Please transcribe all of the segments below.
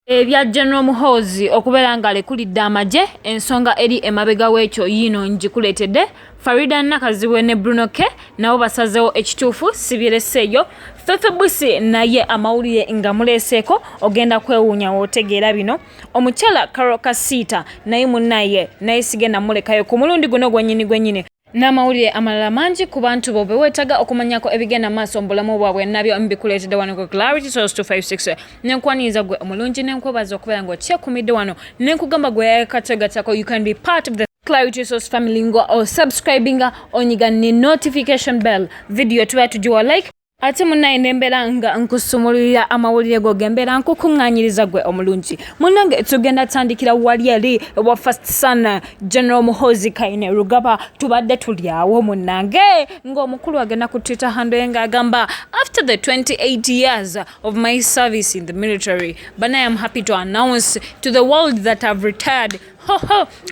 Ebya General Muhoozi okubeera nga alekulidde amagye ensonga eri emabega w'ekyo yino njikuleetedde Faridah nakazibwe ne Bruno nabo basazeewo ekituufu sibireseeyo ffeffe bussi naye amawulire nga muleeseeko ogenda kwewuunya w'otegeera bino omukyala Karol kasita naye munnaye naye sigenda mulekayo ku mulundi guno gwennyini n'amawulire amalala mangi ku bantu bo be weetaga okumanyako ebigenda maaso mu bulamu bwabwe nabyo mbikuleetedde wano ku Clarity Source 256 nenkwaniriza gwe omulungi nenkwebaza okubeera ng'okyekumidde wano nenkugamba gwe yayakategatako you can be part of the Clarity Source family or subscribing onyiga ne notification bell video tuba tujiwa like ate munnaye nembeera nga nkusumululira amawulire go gembeera nkukuŋŋaanyiriza gwe omulungi munnange tugenda tandikira wali eri wa first son General Muhoozi Kaine Rugaba tubadde tuli awo munnange ng'omukulu agenda ku Twitter handle ye ng'agamba after the 28 years of my service in the military but I am happy to announce to the world that I've retired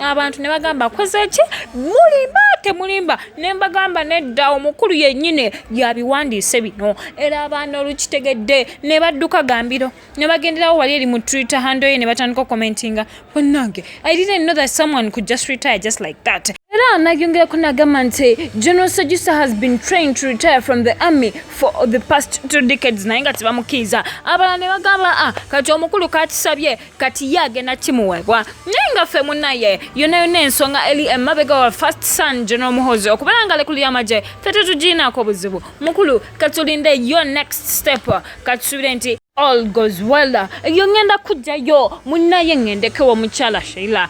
abantu ne bagamba kozeeki mulimba temulimba ne mbagamba nedda omukulu yennyini yabiwandiise bino era abaana olukitegedde ne badduka gambiro ne bagenderawo wali eri mu Twitter handle ye ne batandika commentinga bannange I didn't know that someone could just retire just like that. Era nagyongerako n'agamba nti General Sejusa has been trained to retire from the army for the past 2 decades naye nga tebamukkiriza abalala ne bagamba kati omukulu kakisabye kati ye agenda kimuweebwa naye nga ffe munnaye yonna ensonga eri emabega wa first son General Muhoozi okubeera nga alekulidde amagye ffe tetugiinaako buzibu mukulu katulinde your next step katusuubire nti all goes well eyo ngenda kujjayo munnaye ngendekewo omukyala Sheila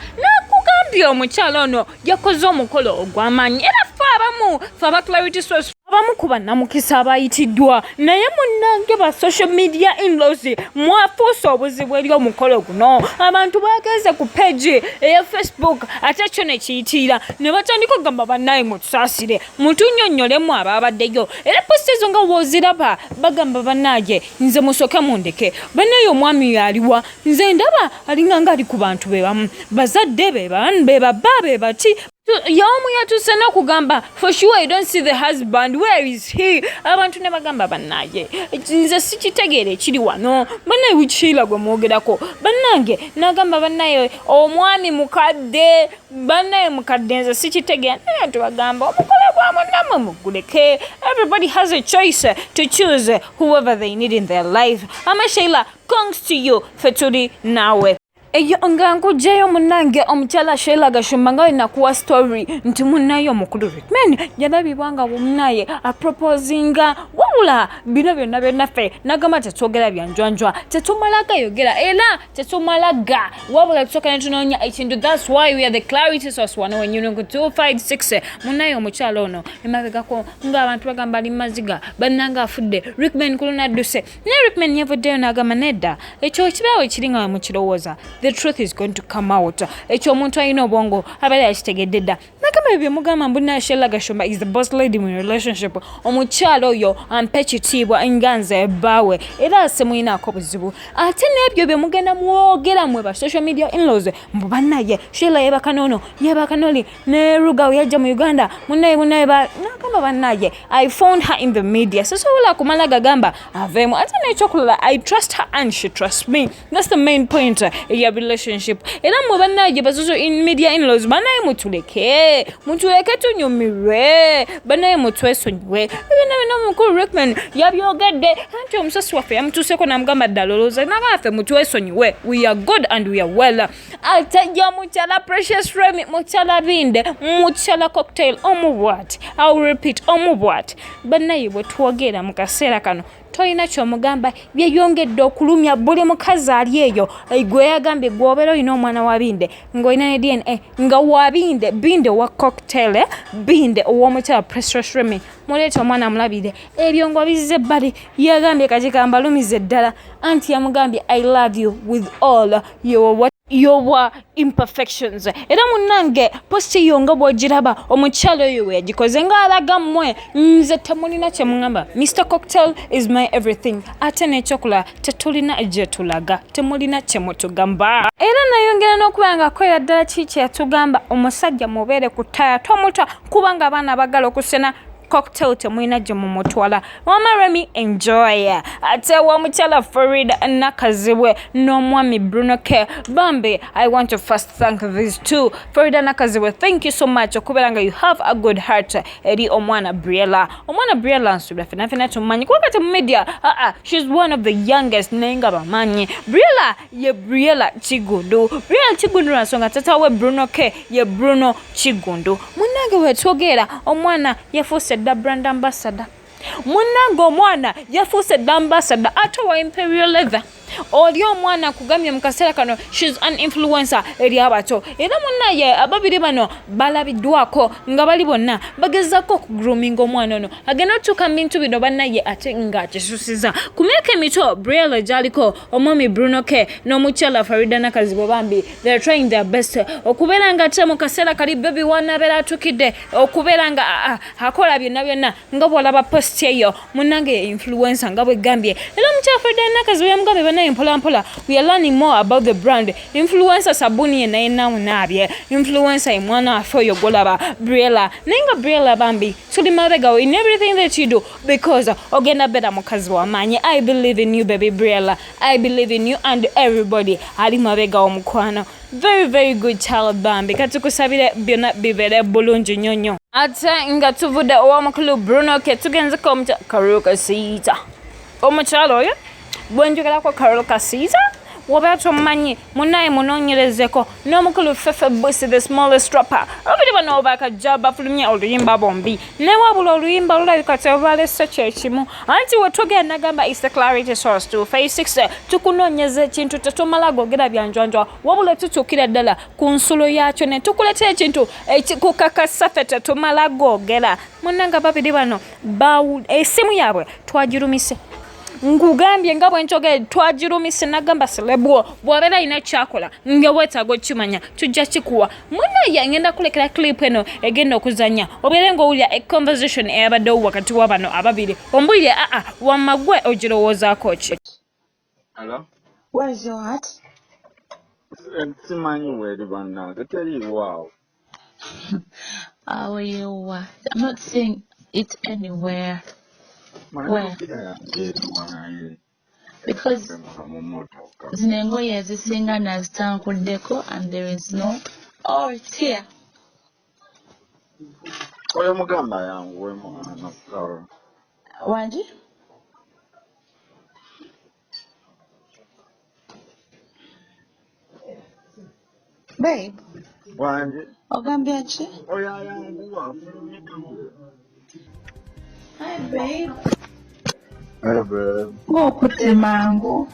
omukyala ono yakoze omukolo ogw'amaanyi era ffe aba Clarity Source abamu ku bannamukisa abayitiddwa naye munnange ba social media in-laws mwafuusa obuzibu eri omukolo guno abantu bageze ku page eya Facebook ate kyo ne kiyitira ne batandika okugamba bannaye mutusaasire mutunnyonnyolemu ababaddeyo era posti ezo nga wooziraba bagamba bannaye nze musooke mundeke bannaye omwami yaliwa nze ndaba alinga nga ali ku bantu be bamu bazadde be baba be bati yomu yatuse n'okugamba for sure I don't see the husband where is he abantu ne bagamba bannaye nze sikitegeera ekiri wano bannaye wikiira gwe mwogerako bannange nagamba bannaye omwami mukadde bannaye mukadde nze sikitegeera naye tubagamba omukolo gwa namwe muguleke everybody has a choice to choose whoever they need in their life Sheila congs to you ffe tuli naawe eyo nga nkujjayo munnange omukyala Sheila Gashumba nga nakuwa story nti munnaye omukulu Rickman yalabibwa nga munnaye aproposinga wabula bino byonna ffe nagamba tetwogera byanjwanjwa tetumalaga yogera era tetumalaga wabula tusooka ne tunoonya ekintu that's why we are the Clarity Source 10256 munnaye omukyala ono emabegako ng'abantu bagamba ali maziga bannanga afudde Rickman kuluna adduse naye Rickman yavuddeyo n'agamba nedda ekyo kibaawo ekiri nga mukirowooza the truth is going to come out ekyo omuntu alina obwongo abeera yakitegedde dda nagamba ebyo mugamba mbuna Sheila Gashumba is the boss lady in relationship omukyalo oyo ampe ekitiibwa nga nze bbaawe era asemuyinaako buzibu ate n'ebyo bye mugenda mwogera mwe ba social media in-laws mbu bannaye Sheila yebaka n'ono yebaka n'oli ne Rugawe yajja mu Uganda munnaye nagamba bannaye I found her in the media sosobola kumala gagamba aveemu ate n'ekyokulala I trust her and she trusts me that's the main point ya relationship era mwe bannaye ba social media in-laws bannaye mutuleke tunyumirwe bannaye mutwesonyiwe ebina omukulu Rickman yabyogedde anti omusasi waffe yamutuuseko n'amugamba ddala olowooza nagamba ffe mutwesonyiwe we are good and we are well atajja mukyala Precious Remy mukyala Binde mukyala Cocktail omubwati I'll repeat omubwati bannaye bwe twogera mu kaseera kano toyina kyomugamba byeyongedde okulumya buli mukazi ali eyo gwe yagambye gwobeera olina omwana wa Binde ng'olina ne DNA nga wa Binde wa Cocktail Binde ow'omukyala Precious Remy muleeta omwana amulabire ebyo ngo bizze ebbali yagambye kati kambalumize ddala anti yamugambye I love you with all your imperfections era munnange posti yo nga bw'ogiraba omukyalo oyo we yagikoze ng'alaga mmwe nze temulina kye mugamba Mr. Cocktail is my everything ate n'ekyokulala tetulina gye tulaga temulina kye mutugamba era nayongera n'okuba nga akolera ddala kiki yatugamba omusajja mubeere ku ttaya tomuta kubanga abaana bagala okusena cocktail temwina gye mumutwala. Mama Remy, enjoy. Ate wamukyala Farida Nakazibwe n'omwami Bruno K. Bambi, I want to first thank these two. Farida Nakazibwe, thank you so much. Okuberanga, you have a good heart. Eri omwana Briella. Omwana Briella nsubira fena tumanyi. Kwa kati media, she's one of the youngest nenga bamanyi. Briella ye Briella Chigundu. Briella Chigundu Ensonga tata we Bruno K ye Bruno Chigundu. Munange wetwogera omwana yafuuse dda brand ambassador. Munange omwana yafuuse dda ambassador ate wa Imperial Leather. Oli omwana kugamye mukasera kano, she's an influencer eri abato. Era munnaye ababiri bano balabiddwako nga bali bonna bagezako ku grooming omwana ono. Agenda otuuka mu bintu bino bannaye ate nga kisusiza. Ku myaka emito Briella gyaliko omwami Bruno K n'omukyala Farida Nakazibwe Bambi, they're trying their best okubeera nga ate mu kaseera kali baby wanabeera atukidde okubeera nga akola byonna nga bw'olaba post eyo munnange influencer nga bwe gambye. Era omukyala Farida Nakazibwe yamugambye bana mpola we are learning more about the brand. Influencer sabuni na nabye. Influencer mwana afoyo golaba Briella. Nenga Briella Bambi. Tuli mabega in everything that you do because ogenda beda mukazi wa manyi. I believe in you baby Briella. I believe in you and everybody. Ali mabega omukwano. Very very good child Bambi. Katukusabire byonna bibere bulungi nyonyo. Ate nga tuvude owamukulu Bruno K tugenze komcha Karol kasita. Omukyalo oyo bwenjogerako Karol kasita wabeera tomumanyi munnaye munoonyerezeko n'omukulu ffeffe bussi the smallest rapper. Ababiri bano obakajja bafulumye oluyimba bombi ne wabula oluyimba lulabika tebalese kyekimu anti we tugenda nagamba is the clarity source to face 6 tukunoonyeza ekintu tetumala googera byanjwanjwa wabula tutuukira ddala ku nsulo yaakyo ne tukuleeta ekintu ekikukakasa ffe tetumala googera. Munnanga babiri bano essimu yaabwe twagirumise. Ngugambye nga bwenjogere twagirumise nagamba selebwo bw'abeera ina kyakola nga weetaaga okimanya tujja kikuwa. Munnaye ngenda kulekera clip eno egenda okuzanya obeere ng'owulira a conversation eyabaddewo wakati wa bano ababiri ombulire wamagwe ogirowoozaako ki? Hello? Where's your heart? Simanyi weri bannange teriiwaawo. I'm not seeing it anywhere. Where? Because zino engoye ezisinga nazitankuddeko and there is no. Oh, it's here. Oyo mugamba yangu mwana Karol. Wanji? Babe. Wanji? Ogambye ki? Oyo yangu wafulumidde. Hi babe. Hey babe. Ng'okutte mangu.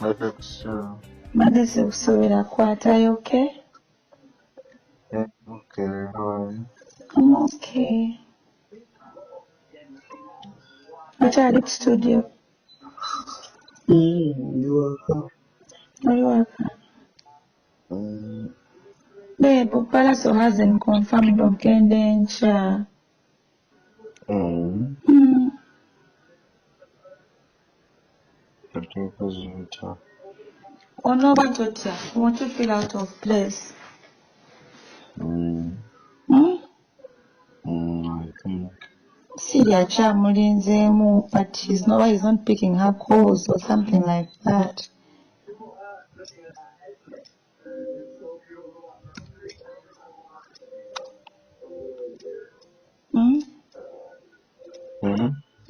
Okay, sure. Mageze kusobera kwata, you okay? Yeah, okay, how are you? I'm okay. But I at studio. You are. Are you welcome? Babe, Palazzo hasn't confirmed Ogende. Oh no, but what you want to feel out of place? I think. See the charm but he's not picking her calls or something like that.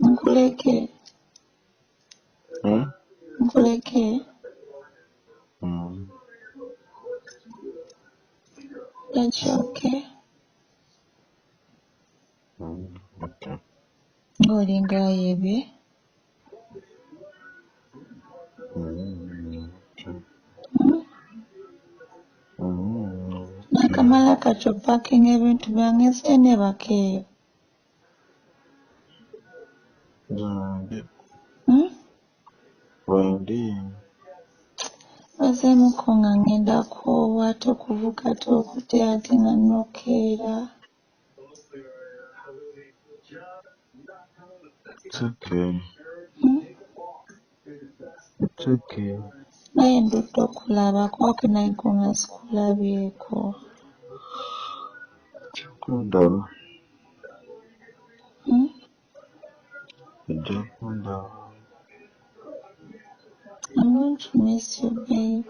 Nkuleke. Nkuleke. That's okay. Okay. Ngolinga yebye. Nakamala kachopacking ebintu byange sitene bakeyo. Bazemukonga ngenda koowa tokuvuga tokute ate nga nokeera. It's okay. It's okay. Naye ndudde okulaba kwake naye nga sikulabyeko. Kundaba. I'm going to miss you, babe.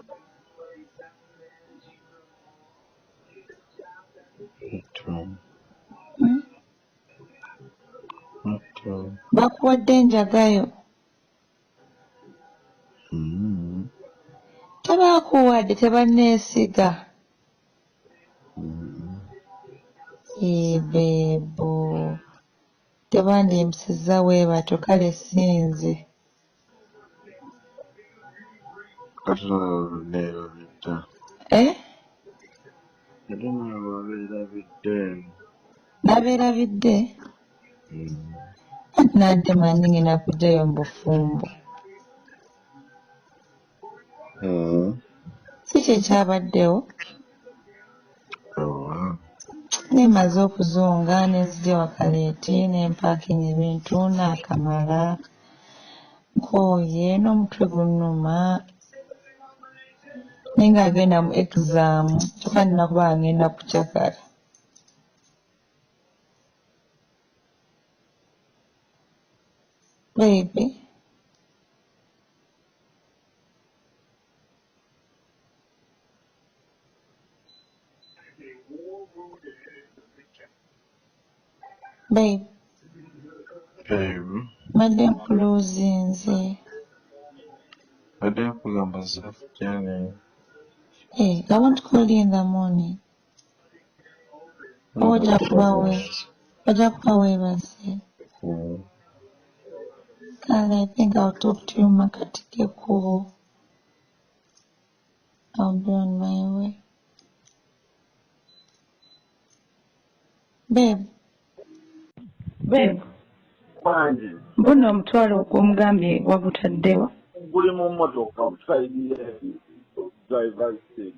Bakuwadde enjagayo. Tebakuwadde tebanneesiga. Beebo. Tebandiyempisiza weebato kale sinze. Nabeerabidde? Nadde manyi ngenda kujjayo mu bufumbo. Si kye kyabaddewo? Nemaze okuzonga nenzija wakaleeti nempaakinga ebintu naakamala nkooye n'omutwe gunnuma naye nga agenda mu exam kyokka nina kuba ngenda kukyakala. Baby, babe, madde nkuluuzinze. Hey, I want to call you in the morning. Ojja kuba weebaze. God, I think I'll talk to you makatike kkubo. I'll be on my way. Babe. Mbona omutwalo gw'omugambye wagutaddewa? Guli mu mmotoka, driver's seat.